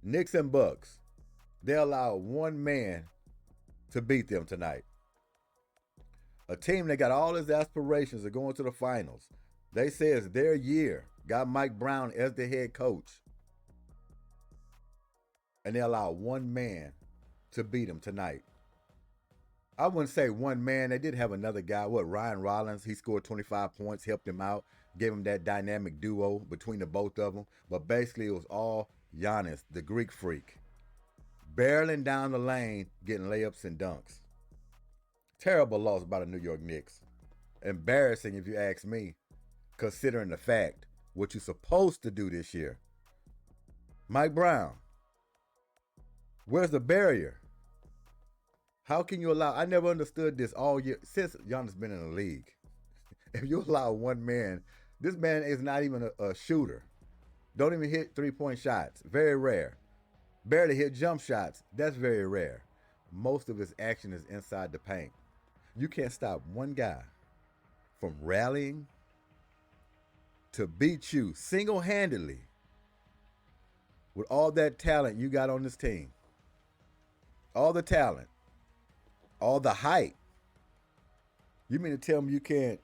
Knicks and Bucks, they allow one man to beat them tonight. A team that got all his aspirations of going to the finals. They say it's their year. Got Mike Brown as the head coach. And they allow one man to beat him tonight. I wouldn't say one man. They did have another guy, Ryan Rollins. He scored 25 points, helped him out, gave him that dynamic duo between the both of them. But basically, it was all Giannis, the Greek freak, barreling down the lane, getting layups and dunks. Terrible loss by the New York Knicks. Embarrassing, if you ask me, considering the fact what you're supposed to do this year. Mike Brown, where's the barrier? How can you allow? I never understood this all year since Giannis been in the league. If you allow one man, this man is not even a shooter. Don't even hit three-point shots. Very rare. Barely hit jump shots. That's very rare. Most of his action is inside the paint. You can't stop one guy from rallying to beat you single-handedly with all that talent you got on this team. All the talent. All the height. You mean to tell me you can't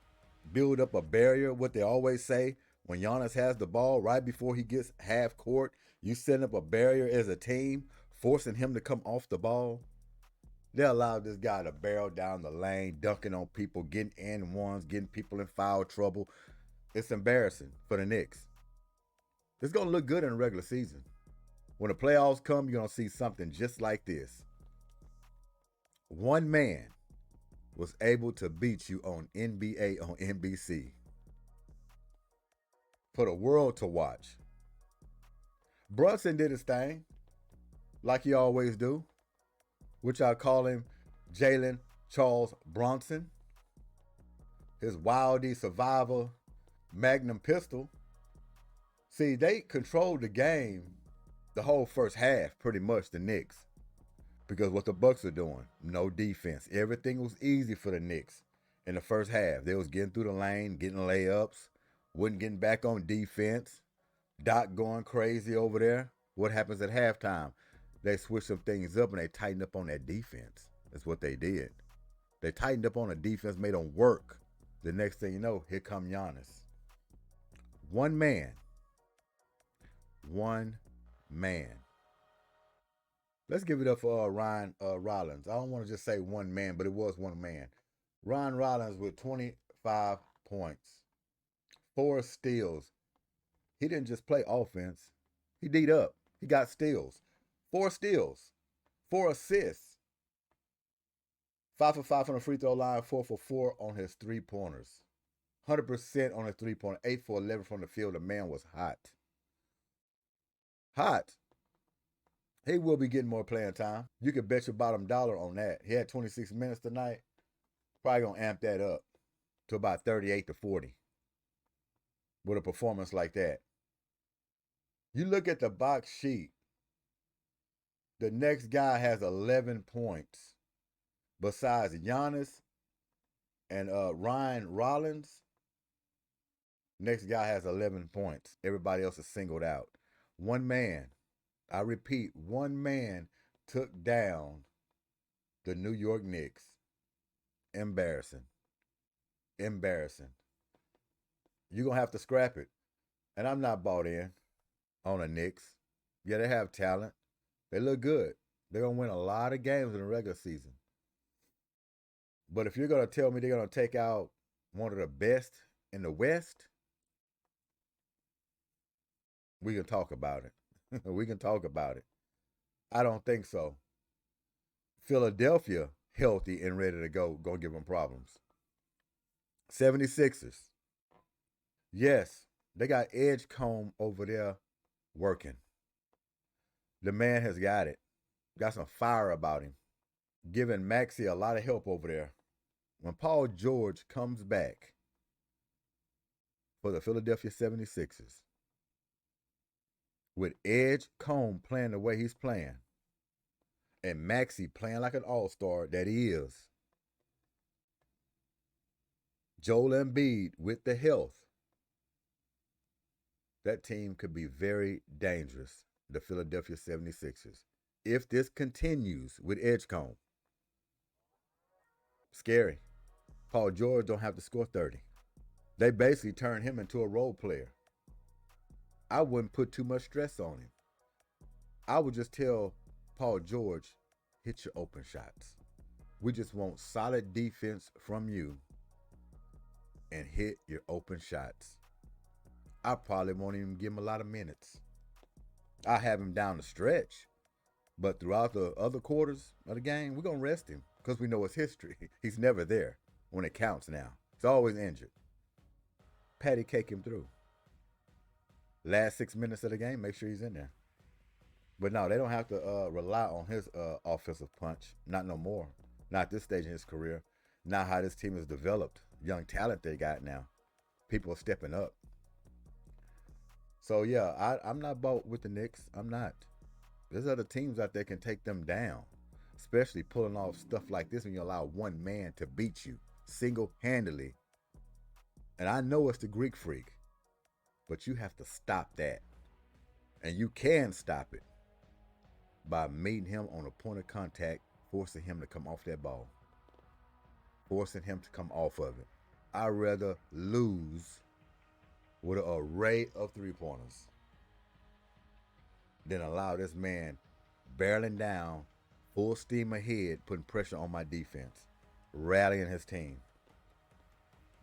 build up a barrier, what they always say, when Giannis has the ball right before he gets half court, you set up a barrier as a team, forcing him to come off the ball? They allowed this guy to barrel down the lane, dunking on people, getting in ones, getting people in foul trouble. It's embarrassing for the Knicks. It's going to look good in the regular season. When the playoffs come, you're going to see something just like this. One man was able to beat you on NBA on NBC for the world to watch. Brunson did his thing, like he always do, which I call him Jalen Charles Bronson. His Wildy Survivor Magnum pistol. See, they controlled the game the whole first half, pretty much, the Knicks. Because what the Bucks are doing, no defense. Everything was easy for the Knicks in the first half. They was getting through the lane, getting layups, wasn't getting back on defense. Doc going crazy over there. What happens at halftime? They switch some things up and they tighten up on that defense. That's what they did. They tightened up on the defense, made them work. The next thing you know, here come Giannis. One man. One man. Let's give it up for Ryan Rollins. I don't want to just say one man, but it was one man. Ryan Rollins with 25 points, 4 steals. He didn't just play offense. He D'd up. He got steals. 4 steals. 4 assists. 5 for 5 on the free throw line, 4 for 4 on his 3-pointers. 100% on his 3-pointer, 8 for 11 from the field. The man was hot. Hot. He will be getting more playing time. You could bet your bottom dollar on that. He had 26 minutes tonight. Probably going to amp that up to about 38 to 40 with a performance like that. You look at the box sheet. The next guy has 11 points. Besides Giannis and Ryan Rollins, next guy has 11 points. Everybody else is singled out. One man, I repeat, one man took down the New York Knicks. Embarrassing. Embarrassing. You're going to have to scrap it. And I'm not bought in on the Knicks. Yeah, they have talent. They look good. They're going to win a lot of games in the regular season. But if you're going to tell me they're going to take out one of the best in the West, we can talk about it. We can talk about it. I don't think so. Philadelphia, healthy and ready to go, going to give them problems. 76ers. Yes, they got Edgecombe over there working. The man has got it. Got some fire about him. Giving Maxey a lot of help over there. When Paul George comes back for the Philadelphia 76ers, with Edgecombe playing the way he's playing, and Maxey playing like an all-star that he is, Joel Embiid with the health, that team could be very dangerous. the Philadelphia 76ers. If this continues with Edgecombe, scary. Paul George don't have to score 30. They basically turned him into a role player. I wouldn't put too much stress on him. I would just tell Paul George, hit your open shots. We just want solid defense from you and hit your open shots. I probably won't even give him a lot of minutes. I have him down the stretch, but throughout the other quarters of the game, we're going to rest him because we know his history. He's never there when it counts now. He's always injured. Patty cake him through. Last 6 minutes of the game, make sure he's in there. But no, they don't have to rely on his offensive punch. Not no more. Not this stage in his career. Not how this team is developed. Young talent they got now. People are stepping up. So, yeah, I'm not bought with the Knicks. I'm not. There's other teams out there can take them down. Especially pulling off stuff like this when you allow one man to beat you single-handedly. And I know it's the Greek Freak. But you have to stop that. And you can stop it by meeting him on a point of contact, forcing him to come off that ball. Forcing him to come off of it. I'd rather lose with an array of three-pointers than allow this man barreling down, full steam ahead, putting pressure on my defense, rallying his team,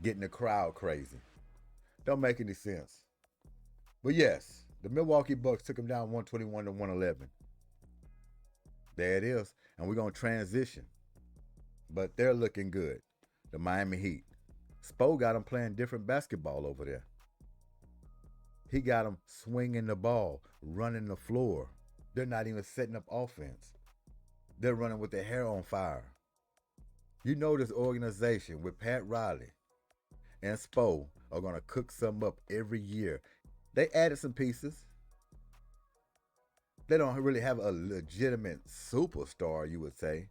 getting the crowd crazy. Don't make any sense. But yes, the Milwaukee Bucks took him down 121 to 111. There it is. And we're going to transition. But they're looking good. The Miami Heat. Spo got them playing different basketball over there. He got them swinging the ball, running the floor. They're not even setting up offense. They're running with their hair on fire. You know this organization with Pat Riley and Spo are going to cook something up every year. They added some pieces. They don't really have a legitimate superstar, you would say.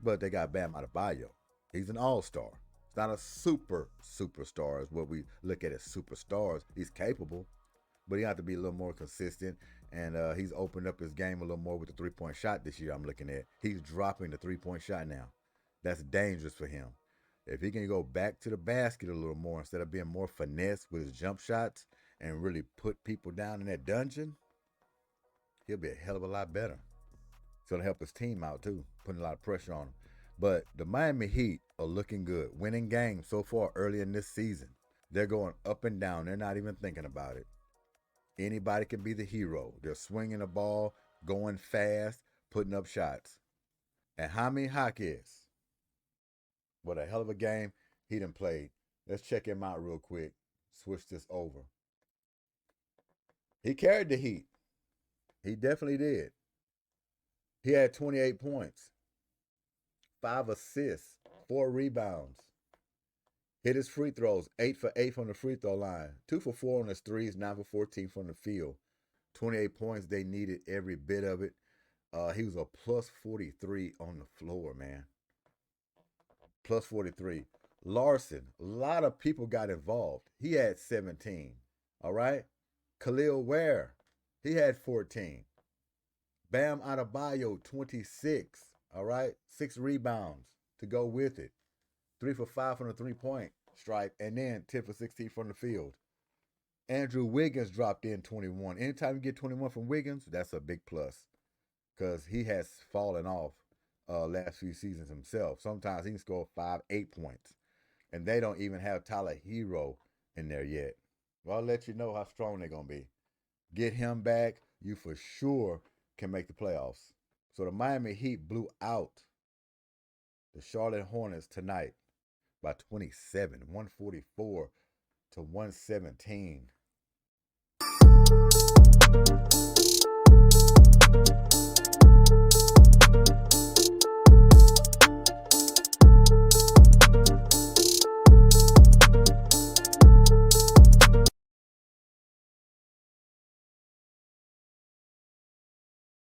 But they got Bam Adebayo. He's an all-star. It's not a superstar is what we look at as superstars. He's capable, but he has to be a little more consistent. And he's opened up his game a little more with the three-point shot this year I'm looking at. He's dropping the three-point shot now. That's dangerous for him. If he can go back to the basket a little more instead of being more finesse with his jump shots and really put people down in that dungeon, he'll be a hell of a lot better. It's going to help his team out too, putting a lot of pressure on him. But the Miami Heat are looking good, winning games so far early in this season. They're going up and down. They're not even thinking about it. Anybody can be the hero. They're swinging the ball, going fast, putting up shots. And Jaime Jaquez, what a hell of a game he done played. Let's check him out real quick. Switch this over. He carried the Heat. He definitely did. He had 28 points, 5 assists, 4 rebounds. Hit his free throws, 8 for 8 from the free throw line, 2 for 4 on his threes, 9 for 14 from the field. 28 points, they needed every bit of it. He was a plus 43 on the floor, man. Plus 43. Larson, a lot of people got involved. He had 17, all right? Khalil Ware, he had 14. Bam Adebayo, 26, all right? 6 rebounds to go with it. 3 for 5 from the three-point stripe, and then 10 for 16 from the field. Andrew Wiggins dropped in 21. Anytime you get 21 from Wiggins, that's a big plus because he has fallen off last few seasons himself. Sometimes he can score 5, 8 points, and they don't even have Tyler Hero in there yet. Well, I'll let you know how strong they're going to be. Get him back, you for sure can make the playoffs. So the Miami Heat blew out the Charlotte Hornets tonight by 27, 144 to 117.